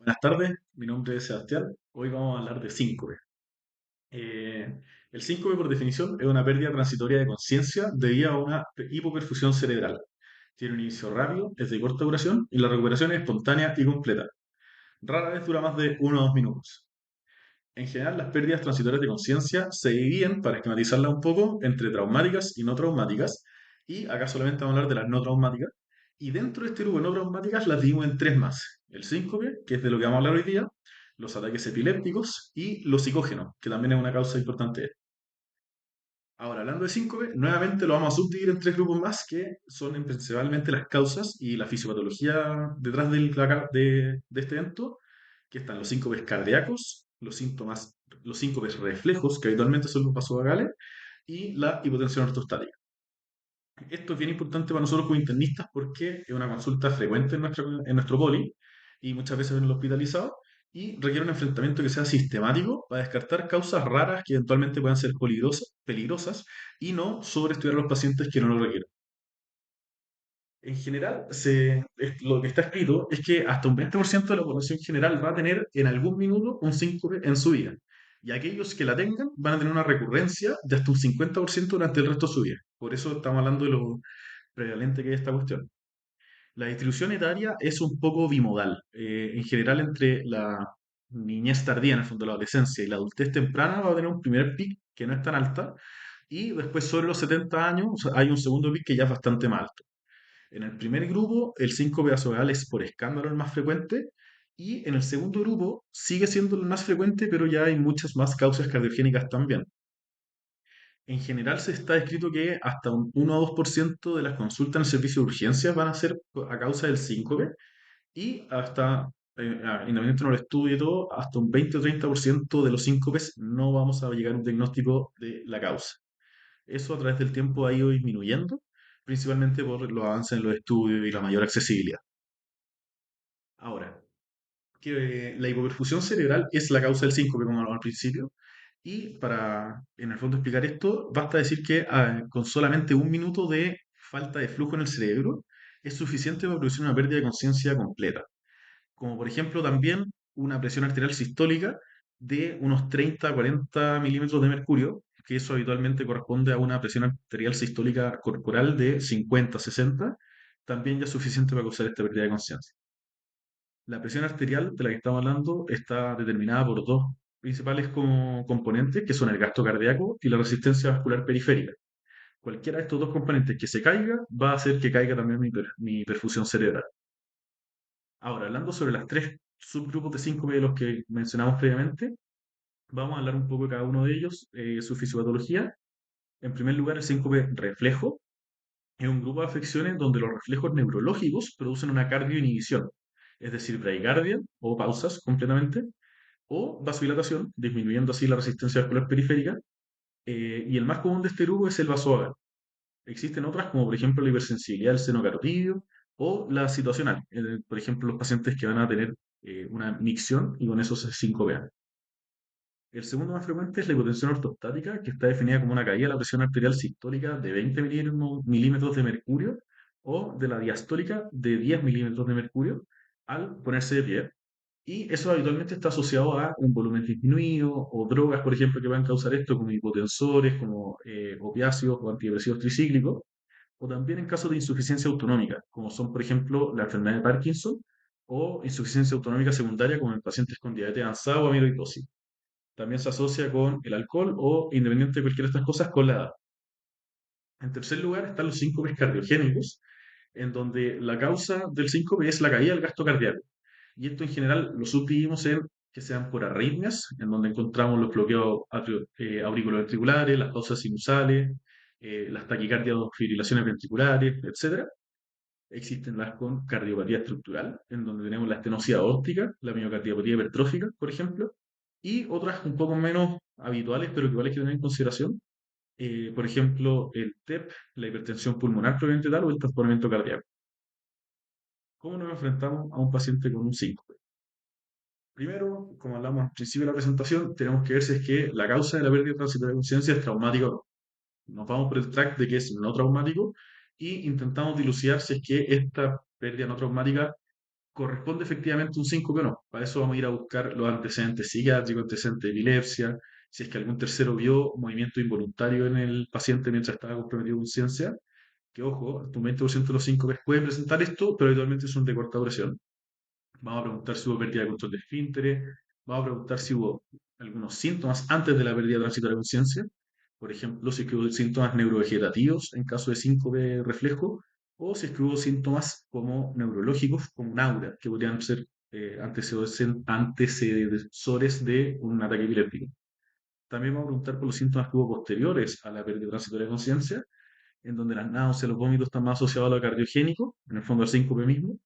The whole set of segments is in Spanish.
Buenas tardes, mi nombre es Sebastián. Hoy vamos a hablar de síncope. El síncope, por definición, es una pérdida transitoria de conciencia debido a una hipoperfusión cerebral. Tiene un inicio rápido, es de corta duración y la recuperación es espontánea y completa. Rara vez dura más de 1 o 2 minutos. En general, las pérdidas transitorias de conciencia se dividen, para esquematizarla un poco, entre traumáticas y no traumáticas, y acá solamente vamos a hablar de las no traumáticas. Y dentro de este grupo de no traumáticas las dividimos en tres más: el síncope, que es de lo que vamos a hablar hoy día, los ataques epilépticos y los psicógenos, que también es una causa importante. Ahora, hablando de síncope, nuevamente lo vamos a subdividir en tres grupos más, que son principalmente las causas y la fisiopatología detrás de este evento, que están los síncopes cardíacos, los síncopes reflejos, que habitualmente son los vasovagales, y la hipotensión ortostática. Esto es bien importante para nosotros como internistas porque es una consulta frecuente en nuestro poli y muchas veces en el hospitalizado, y requiere un enfrentamiento que sea sistemático para descartar causas raras que eventualmente puedan ser peligrosas y no sobreestudiar a los pacientes que no lo requieren. En general, lo que está escrito es que hasta un 20% de la población general va a tener en algún minuto un síncope en su vida. Y aquellos que la tengan van a tener una recurrencia de hasta un 50% durante el resto de su vida. Por eso estamos hablando de lo prevalente que es esta cuestión. La distribución etaria es un poco bimodal. En general, entre la niñez tardía, en el fondo la adolescencia, y la adultez temprana va a tener un primer pic que no es tan alta, y después sobre los 70 años hay un segundo pic que ya es bastante más alto. En el primer grupo, el síncope vasovagal es por escándalo el más frecuente, y en el segundo grupo sigue siendo el más frecuente, pero ya hay muchas más causas cardiogénicas también. En general se está descrito que hasta un 1 o 2% de las consultas en el servicio de urgencias van a ser a causa del síncope, y hasta, independientemente no lo estudie y todo, hasta un 20 o 30% de los síncopes no vamos a llegar a un diagnóstico de la causa. Eso a través del tiempo ha ido disminuyendo, principalmente por los avances en los estudios y la mayor accesibilidad. Ahora, que la hipoperfusión cerebral es la causa del síncope, como hablamos al principio, y para, en el fondo, explicar esto, basta decir que con solamente 1 minuto de falta de flujo en el cerebro es suficiente para producir una pérdida de conciencia completa. Como por ejemplo también una presión arterial sistólica de unos 30 a 40 milímetros de mercurio, que eso habitualmente corresponde a una presión arterial sistólica corporal de 50 60, también ya es suficiente para causar esta pérdida de conciencia. La presión arterial de la que estamos hablando está determinada por dos principales componentes, que son el gasto cardíaco y la resistencia vascular periférica. Cualquiera de estos dos componentes que se caiga va a hacer que caiga también mi perfusión cerebral. Ahora, hablando sobre las tres subgrupos de síncope de los que mencionamos previamente, vamos a hablar un poco de cada uno de ellos, su fisiopatología. En primer lugar, el síncope reflejo es un grupo de afecciones donde los reflejos neurológicos producen una cardioinhibición, es decir, bradicardia o pausas completamente, o vasodilatación, disminuyendo así la resistencia vascular periférica. Y el más común de este grupo es el vasovagal. Existen otras, como por ejemplo la hipersensibilidad del seno carotídeo o la situacional, por ejemplo, los pacientes que van a tener una micción y con eso se sincopean. El segundo más frecuente es la hipotensión ortostática, que está definida como una caída de la presión arterial sistólica de 20 milímetros de mercurio o de la diastólica de 10 milímetros de mercurio al ponerse de pie. Y eso habitualmente está asociado a un volumen disminuido o drogas, por ejemplo, que van a causar esto, como hipotensores, como opiáceos o antidepresivos tricíclicos, o también en casos de insuficiencia autonómica, como son, por ejemplo, la enfermedad de Parkinson o insuficiencia autonómica secundaria, como en pacientes con diabetes avanzada o amiloidosis. También se asocia con el alcohol o, independiente de cualquiera de estas cosas, con la edad. En tercer lugar están los síncopes cardiogénicos, en donde la causa del síncope es la caída del gasto cardíaco. Y esto en general lo subdividimos en que sean por arritmias, en donde encontramos los bloqueos auriculoventriculares, las pausas sinusales, las taquicardias o fibrilaciones ventriculares, etcétera. Existen las con cardiopatía estructural, en donde tenemos la estenosis aórtica, la miocardiopatía hipertrófica, por ejemplo, y otras un poco menos habituales, pero que igual hay que tener en consideración, por ejemplo, el TEP, la hipertensión pulmonar propiamente tal, o el trasplante cardíaco. ¿Cómo nos enfrentamos a un paciente con un síncope? Primero, como hablamos al principio de la presentación, tenemos que ver si es que la causa de la pérdida transitoria de conciencia es traumática o no. Nos vamos por el track de que es no traumático y intentamos dilucidar si es que esta pérdida no traumática corresponde efectivamente un síncope o no. Para eso vamos a ir a buscar los antecedentes psiquiátricos, antecedentes de epilepsia, si es que algún tercero vio movimiento involuntario en el paciente mientras estaba comprometido con ciencia, que ojo, hasta un 20% de los síncopes puede presentar esto, pero habitualmente son de corta duración. Vamos a preguntar si hubo pérdida de control de esfínteres, vamos a preguntar si hubo algunos síntomas antes de la pérdida transitoria de conciencia, por ejemplo, si es que hubo síntomas neurovegetativos en caso de síncope reflejo, o si es que hubo síntomas como neurológicos, como un aura, que podrían ser antecesores de un ataque epiléptico. También vamos a preguntar por los síntomas que hubo posteriores a la pérdida transitoria de conciencia, en donde las náuseas, los vómitos están más asociados a lo cardiogénico, en el fondo al síncope mismo,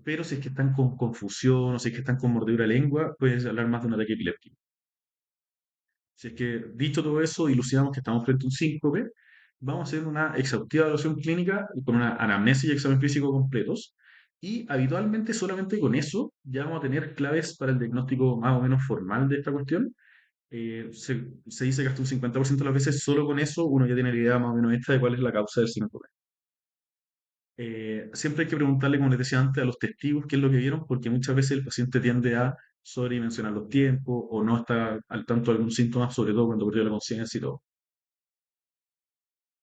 pero si es que están con confusión o si es que están con mordedura de lengua, puedes hablar más de un ataque epiléptico. Si es que, dicho todo eso, dilucidamos que estamos frente a un síncope, vamos a hacer una exhaustiva evaluación clínica con una anamnesis y examen físico completos. Y habitualmente solamente con eso ya vamos a tener claves para el diagnóstico más o menos formal de esta cuestión. Se dice que hasta un 50% de las veces solo con eso uno ya tiene la idea más o menos esta de cuál es la causa del síncope. Siempre hay que preguntarle, como les decía antes, a los testigos qué es lo que vieron, porque muchas veces el paciente tiende a sobredimensionar los tiempos o no está al tanto de algún síntoma, sobre todo cuando perdió la conciencia y todo.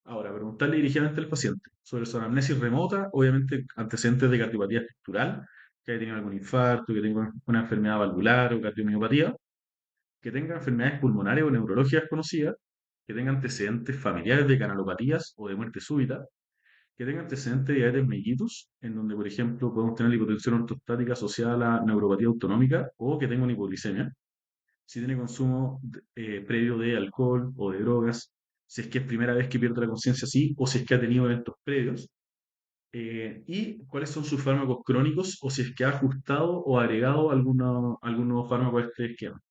Ahora, preguntarle dirigidamente al paciente sobre su anamnesis remota, obviamente antecedentes de cardiopatía estructural, que haya tenido algún infarto, que tenga una enfermedad valvular o cardiomiopatía, que tenga enfermedades pulmonares o neurológicas conocidas, que tenga antecedentes familiares de canalopatías o de muerte súbita, que tenga antecedentes de diabetes mellitus, en donde, por ejemplo, podemos tener la hipotensión ortostática asociada a la neuropatía autonómica o que tenga una hipoglicemia, si tiene consumo previo de alcohol o de drogas, si es que es primera vez que pierde la conciencia así o si es que ha tenido eventos previos, y cuáles son sus fármacos crónicos o si es que ha ajustado o agregado algún nuevo fármaco a este esquema.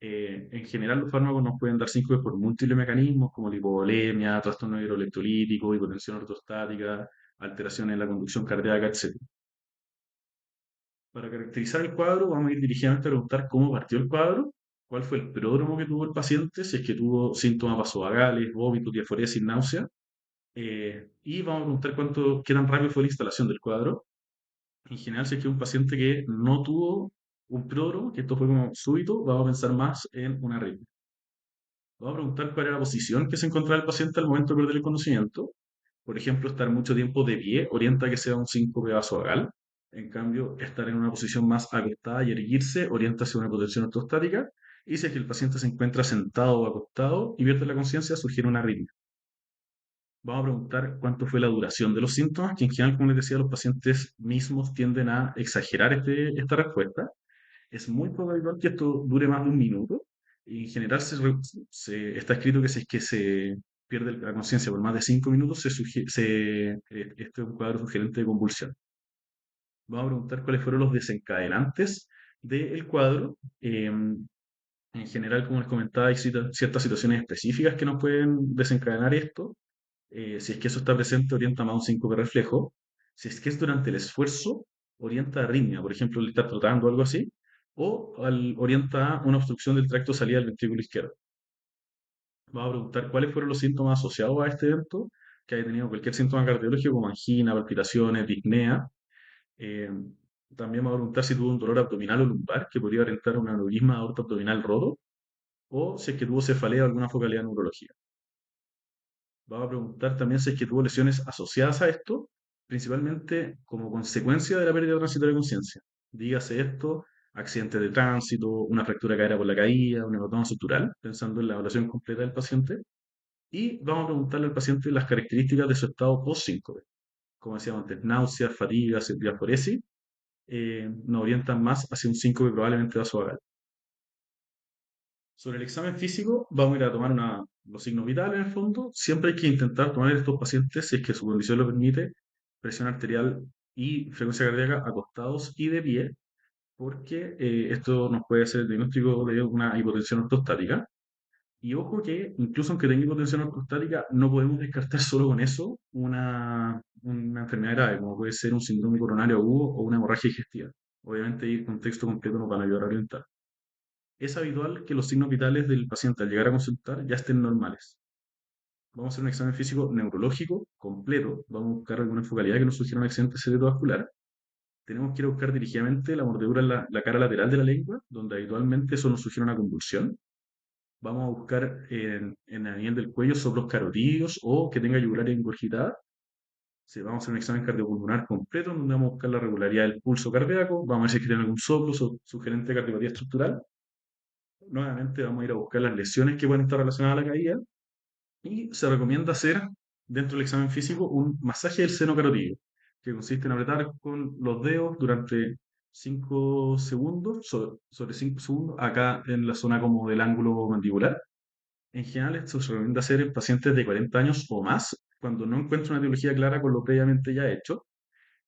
En general, los fármacos nos pueden dar síncope por múltiples mecanismos, como la hipovolemia, trastorno hidroelectrolítico, hipotensión ortostática, alteraciones en la conducción cardíaca, etc. Para caracterizar el cuadro, vamos a ir dirigidamente a preguntar cómo partió el cuadro, cuál fue el pródromo que tuvo el paciente, si es que tuvo síntomas vasovagales, vómitos, diaforesis, náusea, y vamos a preguntar qué tan rápido fue la instalación del cuadro. En general, si es que es un paciente que no tuvo un pródromo, que esto fue como súbito, vamos a pensar más en una arritmia. Vamos a preguntar cuál era la posición que se encontraba el paciente al momento de perder el conocimiento. Por ejemplo, estar mucho tiempo de pie orienta a que sea un síncope vasovagal. En cambio, estar en una posición más acostada y erguirse orienta hacia una hipotensión ortostática. Y si es que el paciente se encuentra sentado o acostado y pierde la conciencia, sugiere una arritmia. Vamos a preguntar cuánto fue la duración de los síntomas, que en general, como les decía, los pacientes mismos tienden a exagerar esta respuesta. Es muy poco habitual que esto dure más de un minuto. Y en general está escrito que si es que se pierde la conciencia por más de 5 minutos, este es un cuadro sugerente de convulsión. Vamos a preguntar cuáles fueron los desencadenantes del cuadro. En general, como les comentaba, hay ciertas situaciones específicas que nos pueden desencadenar esto. Si es que eso está presente, orienta más a un síncope reflejo. Si es que es durante el esfuerzo, orienta a arritmia, por ejemplo, le está trotando o algo así, o orienta a una obstrucción del tracto de salida del ventrículo izquierdo. Vamos a preguntar cuáles fueron los síntomas asociados a este evento, que haya tenido cualquier síntoma cardiológico como angina, palpitaciones, disnea. Eh, También vamos a preguntar si tuvo un dolor abdominal o lumbar, que podría orientar a un aneurisma aorto abdominal roto, o si es que tuvo cefalea o alguna focalidad neurológica. Vamos a preguntar también si es que tuvo lesiones asociadas a esto, principalmente como consecuencia de la pérdida transitoria de conciencia. Dígase esto, accidentes de tránsito, una fractura cadera por la caída, un hematoma estructural, pensando en la evaluación completa del paciente. Y vamos a preguntarle al paciente las características de su estado post-síncope. Como decíamos antes, náuseas, fatigas, diaforesis, nos orientan más hacia un síncope probablemente vasovagal. Sobre el examen físico, vamos a ir a tomar los signos vitales en el fondo. Siempre hay que intentar tomar en estos pacientes, si es que su condición lo permite, presión arterial y frecuencia cardíaca acostados y de pie, porque esto nos puede hacer el diagnóstico de una hipotensión ortostática. Y ojo que incluso aunque tenga hipotensión ortostática, no podemos descartar solo con eso una enfermedad grave, como puede ser un síndrome coronario agudo o una hemorragia digestiva. Obviamente, el contexto completo nos van a ayudar a orientar. Es habitual que los signos vitales del paciente al llegar a consultar ya estén normales. Vamos a hacer un examen físico neurológico completo, vamos a buscar alguna focalidad que nos sugiera un accidente cerebrovascular tenemos que ir a buscar dirigidamente la mordedura en la cara lateral de la lengua, donde habitualmente eso nos sugiere una convulsión. Vamos a buscar en el nivel del cuello soplos carotídeos o que tenga yugular ingurgitada. Sí, vamos a hacer un examen cardiopulmonar completo, donde vamos a buscar la regularidad del pulso cardíaco, vamos a ver si es que tiene algún soplo sugerente de cardiopatía estructural. Nuevamente vamos a ir a buscar las lesiones que pueden estar relacionadas a la caída y se recomienda hacer dentro del examen físico un masaje del seno carotídeo, que consiste en apretar con los dedos durante 5 segundos, sobre 5 segundos, acá en la zona como del ángulo mandibular. En general, esto se recomienda hacer en pacientes de 40 años o más, cuando no encuentra una etiología clara con lo previamente ya hecho.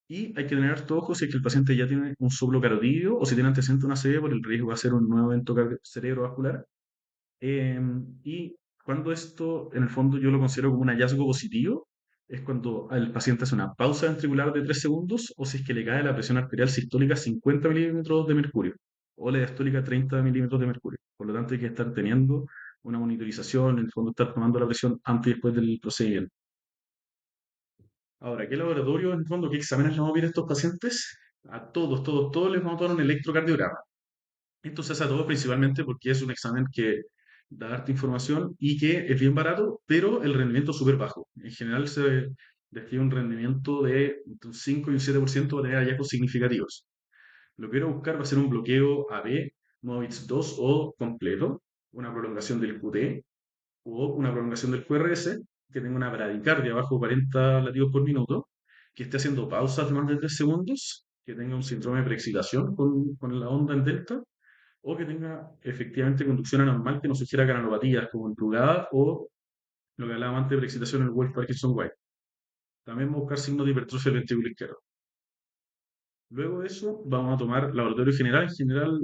Y hay que tener harto ojo si es que el paciente ya tiene un soplo carotídeo o si tiene antecedente de una ACV por el riesgo de hacer un nuevo evento cerebrovascular. Y cuando esto, en el fondo, yo lo considero como un hallazgo positivo, es cuando el paciente hace una pausa ventricular de 3 segundos o si es que le cae la presión arterial sistólica 50 milímetros de mercurio o la diastólica 30 milímetros de mercurio. Por lo tanto, hay que estar teniendo una monitorización, en el fondo, estar tomando la presión antes y después del procedimiento. Ahora, ¿qué laboratorio, en el fondo, qué exámenes le vamos a pedir a estos pacientes? A todos les vamos a tomar un electrocardiograma. Esto se hace a todos principalmente porque es un examen que da harta información y que es bien barato, pero el rendimiento es súper bajo. En general se describe un rendimiento de entre un 5 y un 7% para tener hallazgos significativos. Lo que quiero buscar va a ser un bloqueo AB, MOVITS 2 o completo, una prolongación del QT o una prolongación del QRS, que tenga una bradicardia bajo 40 latidos por minuto, que esté haciendo pausas de más de 3 segundos, que tenga un síndrome de preexcitación con la onda en delta o que tenga efectivamente conducción anormal que nos sugiera canalopatías como enrugada o lo que hablábamos antes de preexcitación en el Wolff Parkinson White. También vamos a buscar signos de hipertrofia del ventrículo izquierdo. Luego de eso, vamos a tomar laboratorio general. En general,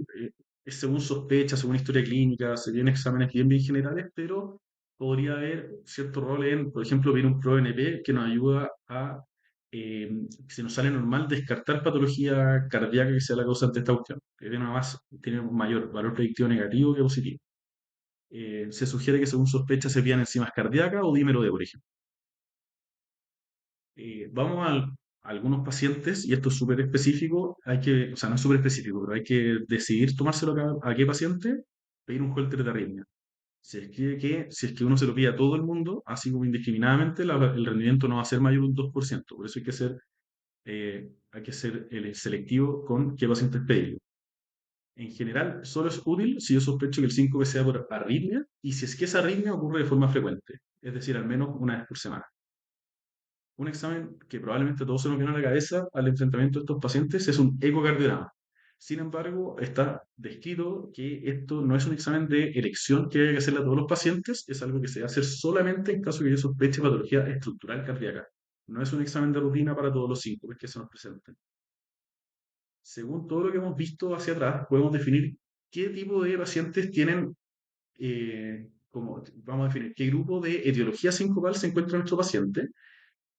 es según sospecha, según historia clínica, se vienen exámenes bien generales, pero podría haber cierto rol en, por ejemplo, ver un ProNP que nos ayuda a, si nos sale normal, descartar patología cardíaca que sea la causante de esta cuestión. Que tiene un mayor valor predictivo negativo que positivo. Se sugiere que según sospecha se pidan enzimas cardíacas o dímero D, por ejemplo. Vamos a algunos pacientes, y esto es súper específico, o sea, no es súper específico, pero hay que decidir tomárselo a qué paciente, pedir un holter de arritmia. Si es que uno se lo pide a todo el mundo, así como indiscriminadamente, el rendimiento no va a ser mayor de un 2%. Por eso hay que ser selectivo con qué pacientes pedirlo. En general, solo es útil si yo sospecho que el síncope sea por arritmia y si es que esa arritmia ocurre de forma frecuente, es decir, al menos una vez por semana. Un examen que probablemente todos se nos viene a la cabeza al enfrentamiento de estos pacientes es un ecocardiograma. Sin embargo, está descrito que esto no es un examen de elección que haya que hacerle a todos los pacientes, es algo que se va a hacer solamente en caso de que yo sospeche patología estructural cardíaca. No es un examen de rutina para todos los síncopes que se nos presenten. Según todo lo que hemos visto hacia atrás, podemos definir qué tipo de pacientes tienen, vamos a definir qué grupo de etiología sincopal se encuentra en nuestro paciente,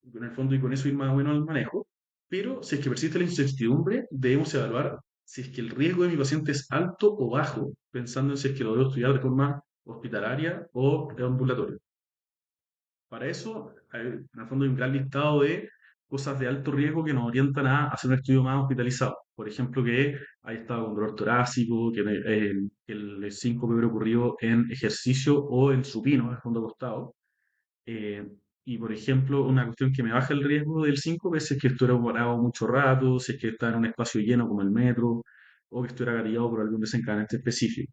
en el fondo, y con eso ir más o menos al manejo. Pero si es que persiste la incertidumbre, debemos evaluar si es que el riesgo de mi paciente es alto o bajo, pensando en si es que lo debo estudiar de forma hospitalaria o ambulatoria. Para eso, en el fondo hay un gran listado de cosas de alto riesgo que nos orientan a hacer un estudio más hospitalizado. Por ejemplo, que haya estado con dolor torácico, que el síncope hubiera ocurrido en ejercicio o en supino, en el fondo acostado. Eh, y por ejemplo, una cuestión que me baja el riesgo del síncope es si es que estuviera parado mucho rato, si es que está en un espacio lleno como el metro, o que estuviera gatillado por algún desencadenante específico.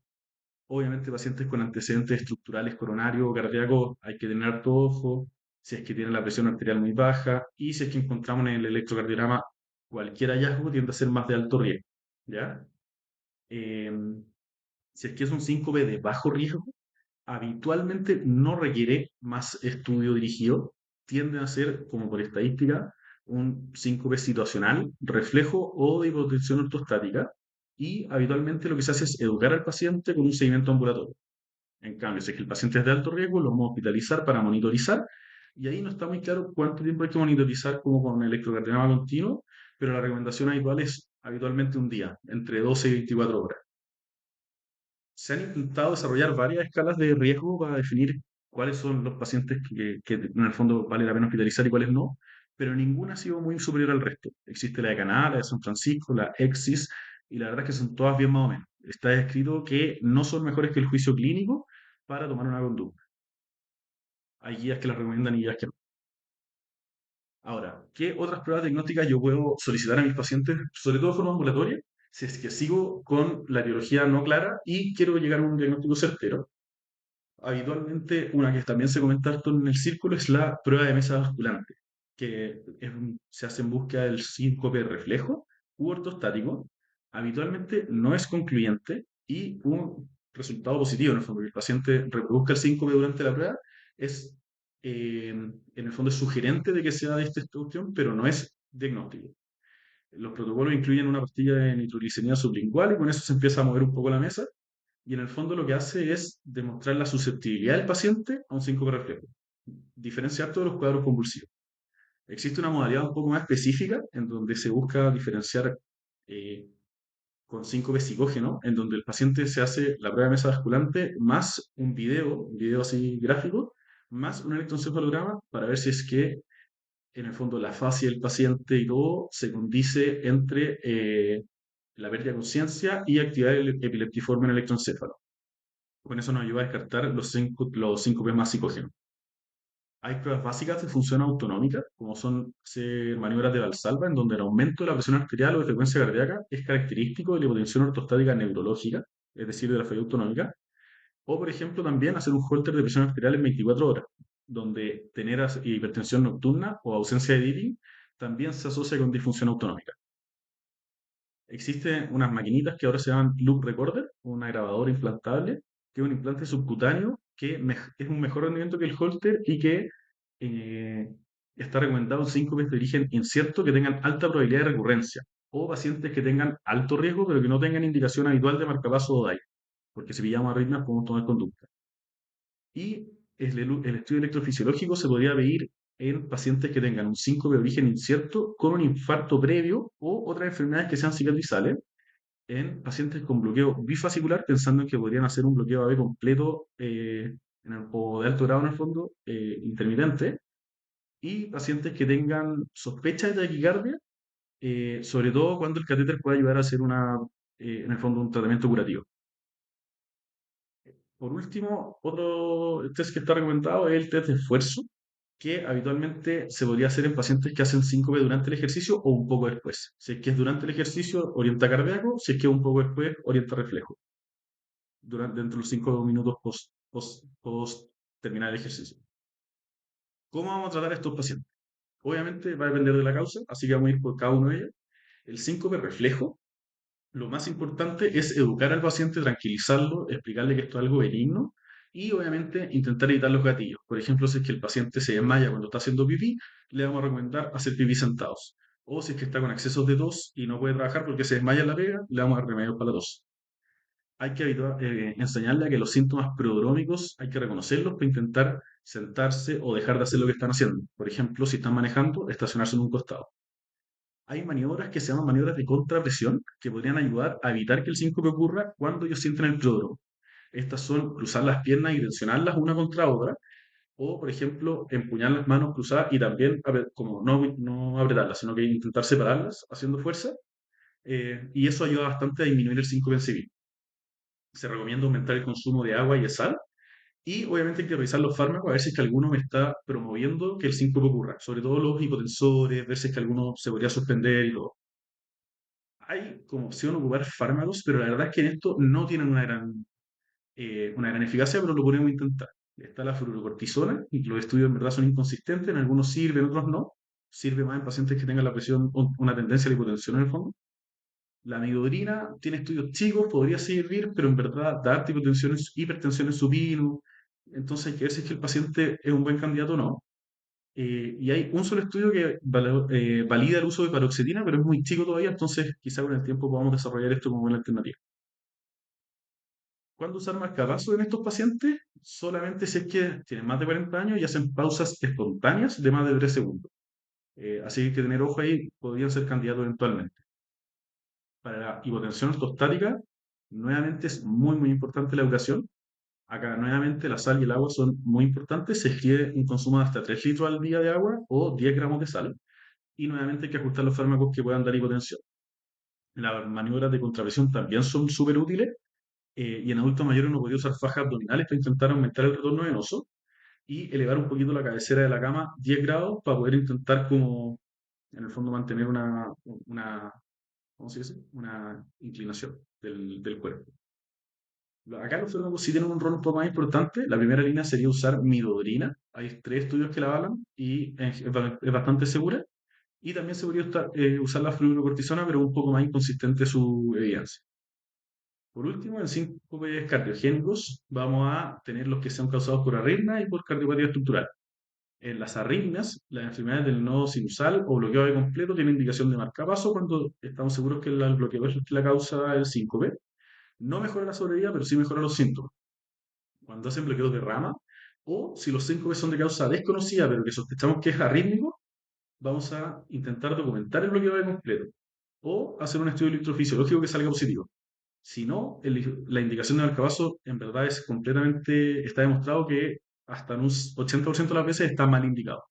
Obviamente, pacientes con antecedentes estructurales coronarios o cardíacos hay que tener harto ojo, si es que tienen la presión arterial muy baja y si es que encontramos en el electrocardiograma cualquier hallazgo tiende a ser más de alto riesgo, ¿ya? Em, si es que es un síncope de bajo riesgo, habitualmente no requiere más estudio dirigido, tiende a ser, como por estadística, un síncope situacional, reflejo o de hipotensión ortostática, y habitualmente lo que se hace es educar al paciente con un seguimiento ambulatorio. En cambio, si es que el paciente es de alto riesgo, lo vamos a hospitalizar para monitorizar, y ahí no está muy claro cuánto tiempo hay que monitorizar como con electrocardiograma continuo, pero la recomendación habitual es habitualmente un día, entre 12 y 24 horas. Se han intentado desarrollar varias escalas de riesgo para definir cuáles son los pacientes que en el fondo vale la pena hospitalizar y cuáles no, pero ninguna ha sido muy superior al resto. Existe la de Canadá, la de San Francisco, la EXIS, y la verdad es que son todas bien más o menos. Está escrito que no son mejores que el juicio clínico para tomar una conducta. Hay guías que las recomiendan y guías que no. Ahora, ¿qué otras pruebas diagnósticas yo puedo solicitar a mis pacientes, sobre todo de forma ambulatoria, si es que sigo con la etiología no clara y quiero llegar a un diagnóstico certero? Habitualmente, una que también se comenta harto en el círculo es la prueba de mesa basculante, que se hace en búsqueda del síncope reflejo u ortostático. Habitualmente no es concluyente y un resultado positivo, en el fondo, que el paciente reproduzca el síncope durante la prueba, es en el fondo es sugerente de que sea de esta cuestión, pero no es diagnóstico. Los protocolos incluyen una pastilla de nitroglicerina sublingual y con eso se empieza a mover un poco la mesa y en el fondo lo que hace es demostrar la susceptibilidad del paciente a un síncope reflejo, diferenciar todos los cuadros convulsivos. Existe una modalidad un poco más específica en donde se busca diferenciar eh, con síncope psicógeno, en donde el paciente se hace la prueba de mesa basculante más un video así gráfico, más un electroencefalograma para ver si es que en el fondo la fascia del paciente y todo se condice entre la pérdida de conciencia y actividad epileptiforme en el electroencéfalo. Con eso nos ayuda a descartar los síncopes más psicógenos. Hay pruebas básicas de función autonómica, como son maniobras de Valsalva, en donde el aumento de la presión arterial o de frecuencia cardíaca es característico de la hipotensión ortostática neurológica, es decir, de la falla autonómica. O, por ejemplo, también hacer un holter de presión arterial en 24 horas, donde tener hipertensión nocturna o ausencia de dipping también se asocia con disfunción autonómica. Existen unas maquinitas que ahora se llaman Loop Recorder, una grabadora implantable, que es un implante subcutáneo que es un mejor rendimiento que el Holter y que eh, está recomendado en síncopes de origen incierto que tengan alta probabilidad de recurrencia o pacientes que tengan alto riesgo pero que no tengan indicación habitual de marcapaso o DAI, porque si pillamos arritmias podemos tomar conducta. Y el estudio electrofisiológico se podría pedir en pacientes que tengan un síncope de origen incierto con un infarto previo o otras enfermedades que sean cicatrizales en pacientes con bloqueo bifascicular, pensando en que podrían hacer un bloqueo AB completo o de alto grado en el fondo, intermitente, y pacientes que tengan sospecha de taquicardia, sobre todo cuando el catéter puede ayudar a hacer en el fondo un tratamiento curativo. Por último, otro test que está recomendado es el test de esfuerzo, que habitualmente se podría hacer en pacientes que hacen síncope durante el ejercicio o un poco después. Si es que es durante el ejercicio, orienta cardíaco, si es que es un poco después, orienta reflejo, dentro de los 5 minutos post terminar el ejercicio. ¿Cómo vamos a tratar a estos pacientes? Obviamente va a depender de la causa, así que vamos a ir por cada uno de ellos. El síncope reflejo, lo más importante es educar al paciente, tranquilizarlo, explicarle que esto es algo benigno y obviamente intentar evitar los gatillos. Por ejemplo, si es que el paciente se desmaya cuando está haciendo pipí, le vamos a recomendar hacer pipí sentados. O si es que está con excesos de tos y no puede trabajar porque se desmaya en la pega, le vamos a dar remedios para la tos. Hay que enseñarle a que los síntomas prodrómicos hay que reconocerlos para intentar sentarse o dejar de hacer lo que están haciendo. Por ejemplo, si están manejando, estacionarse en un costado. Hay maniobras que se llaman maniobras de contrapresión que podrían ayudar a evitar que el síncope ocurra cuando ellos sienten el prodromo. Estas son cruzar las piernas y tensionarlas una contra otra, o por ejemplo, empuñar las manos cruzadas y también como no apretarlas, sino que intentar separarlas haciendo fuerza, y eso ayuda bastante a disminuir el síncope en sí. Se recomienda aumentar el consumo de agua y de sal, y obviamente hay que revisar los fármacos a ver si es que alguno me está promoviendo que el síncope ocurra, sobre todo los hipotensores, ver si es que alguno se podría suspender y todo. Hay como opción ocupar fármacos, pero la verdad es que en esto no tienen una gran eficacia, pero lo podemos intentar. Está la fluorocortisona, y los estudios en verdad son inconsistentes, en algunos sirven, en otros no. Sirve más en pacientes que tengan la presión, una tendencia a la hipotensión en el fondo. La amiodarina tiene estudios chicos, podría servir, pero en verdad da hipertensión en supino. Entonces hay que ver si es que el paciente es un buen candidato o no. Y hay un solo estudio que valida el uso de paroxetina, pero es muy chico todavía, entonces quizá con el tiempo podamos desarrollar esto como buena alternativa. ¿Cuándo usar marcapasos en estos pacientes? Solamente si es que tienen más de 40 años y hacen pausas espontáneas de más de 3 segundos. Así que tener ojo ahí, podrían ser candidatos eventualmente. Para la hipotensión ortostática, nuevamente es muy importante la educación. Acá nuevamente la sal y el agua son muy importantes. Se escribe un consumo de hasta 3 litros al día de agua o 10 gramos de sal. y nuevamente hay que ajustar los fármacos que puedan dar hipotensión. Las maniobras de contrapresión también son súper útiles y en adultos mayores uno podría usar fajas abdominales para intentar aumentar el retorno venoso y elevar un poquito la cabecera de la cama 10 grados para poder intentar como, en el fondo, mantener una ¿cómo se dice? Una inclinación del cuerpo. Acá los fármacos sí tienen un rol un poco más importante. La primera línea sería usar midodrina. Hay 3 estudios que la avalan y es bastante segura. Y también se podría usar la fluorocortisona, pero un poco más inconsistente su evidencia. Por último, en síncopes cardiogénicos vamos a tener los que sean causados por arritmia y por cardiopatía estructural. En las arritmias, las enfermedades del nodo sinusal o bloqueo de completo tienen indicación de marcapaso cuando estamos seguros que el bloqueo es la causa del síncope. No mejora la sobrevida, pero sí mejora los síntomas. Cuando hacen bloqueos de rama, o si los síncopes son de causa desconocida, pero que sospechamos que es arrítmico, vamos a intentar documentar el bloqueo de completo o hacer un estudio electrofisiológico que salga positivo. Si no, la indicación de marcapaso en verdad es completamente, está demostrado que hasta en un 80% de las veces está mal indicado.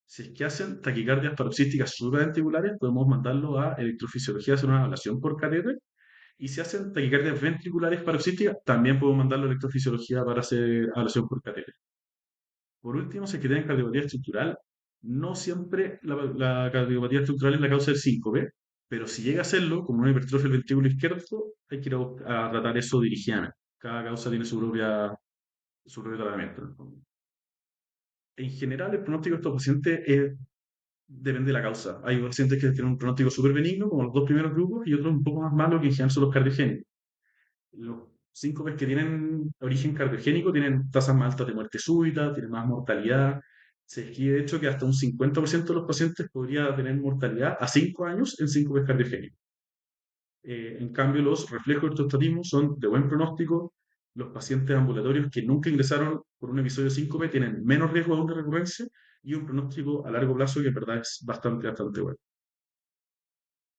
Si es que hacen taquicardias paroxísticas supraventriculares, podemos mandarlo a electrofisiología a hacer una evaluación por catéter. Y si hacen taquicardias ventriculares paroxísticas, también podemos mandarlo a electrofisiología para hacer evaluación por catéter. Por último, si es que tienen cardiopatía estructural, no siempre la cardiopatía estructural es la causa del síncope, pero si llega a serlo, como una hipertrofia del ventrículo izquierdo, hay que ir a tratar eso dirigidamente. Cada causa tiene su propio tratamiento, en el fondo. En general, el pronóstico de estos pacientes depende de la causa. Hay pacientes que tienen un pronóstico súper benigno, como los dos primeros grupos, y otros un poco más malos, que en general son los cardiogénicos. Los síncopes que tienen origen cardiogénico tienen tasas más altas de muerte súbita, tienen más mortalidad. Se escribe, de hecho, que hasta un 50% de los pacientes podría tener mortalidad a 5 años en síncopes cardiogénicos. En cambio, los reflejos ortostatismo son de buen pronóstico. Los pacientes ambulatorios que nunca ingresaron por un episodio de síncope tienen menos riesgo aún de recurrencia y un pronóstico a largo plazo que en verdad es bastante bueno.